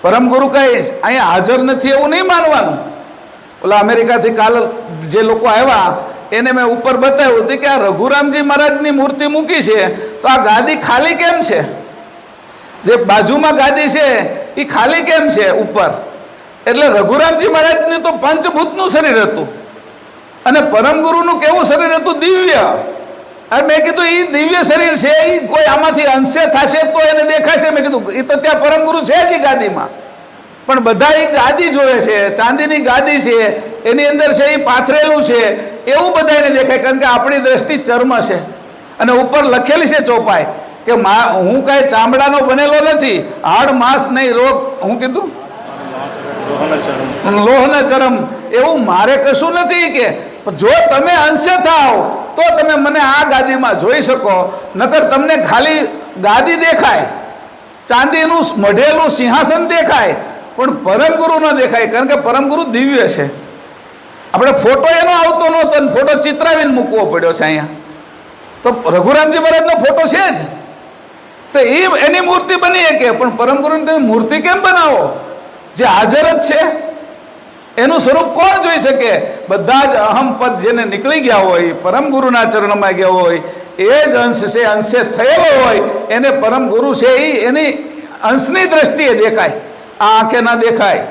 પરમ ગુરુ કઈ અહીંયા હાજર નથી એવું નહીં માનવાનું. ઓલા અમેરિકાથી કાલ જે લોકો આવ્યા એને મેં ઉપર બતાવ્યું હતું કે આ રઘુરામજી મહારાજની મૂર્તિ મૂકી છે તો આ ગાદી ખાલી કેમ છે? જે બાજુમાં ગાદી છે એ ખાલી કેમ છે ઉપર? એટલે રઘુરામજી મહારાજને તો પંચભૂતનું શરીર હતું અને પરમ ગુરુનું કેવું શરીર હતું? દિવ્ય. અને મેં કીધું એ દિવ્ય શરીર છે, એ કોઈ આમાંથી અંશે થશે તો એને દેખાશે. મેં કીધું એ તો ત્યાં પરમ ગુરુ છે જ ગાદીમાં, પણ બધા એ ગાદી જોવે છે, ચાંદીની ગાદી છે, એની અંદર છે એ પાથરેલું છે એવું બધા એને દેખાય. કારણ કે આપણી દ્રષ્ટિ ચર્મ છે અને ઉપર લખેલી છે ચોપાઈ કે હું કાંઈ ચામડાનો બનેલો નથી, હાડ માંસ નહીં રોગ, હું કીધું લોહના ચરમ, એવું મારે કશું નથી. કે જો તમે અંશે થાવ તો તમે મને આ ગાદીમાં જોઈ શકો, નકર તમને ખાલી ગાદી દેખાય, ચાંદીનું મઢેલું સિંહાસન દેખાય, પણ પરમ ગુરુ ન દેખાય. કારણ કે પરમ ગુરુ દિવ્ય છે. આપણે ફોટો એનો આવતો નહોતો, ફોટો ચિતરાવીને મૂકવો પડ્યો છે અહીંયા. તો રઘુરામજી મહારાજનો ફોટો છે જ, તો એની મૂર્તિ બની શકે, પણ પરમ ગુરુની તમે મૂર્તિ કેમ બનાવો જે હાજર જ છે? એનું સ્વરૂપ કોણ જોઈ શકે? બધા જ અહમ પદ જેને નીકળી ગયા હોય, પરમ ગુરુના ચરણમાં ગયા હોય, એ જ અંશ છે, અંશે થયેલો હોય, એને પરમ ગુરુ છે એ એની અંશની દ્રષ્ટિએ દેખાય, આ આંખે ના દેખાય.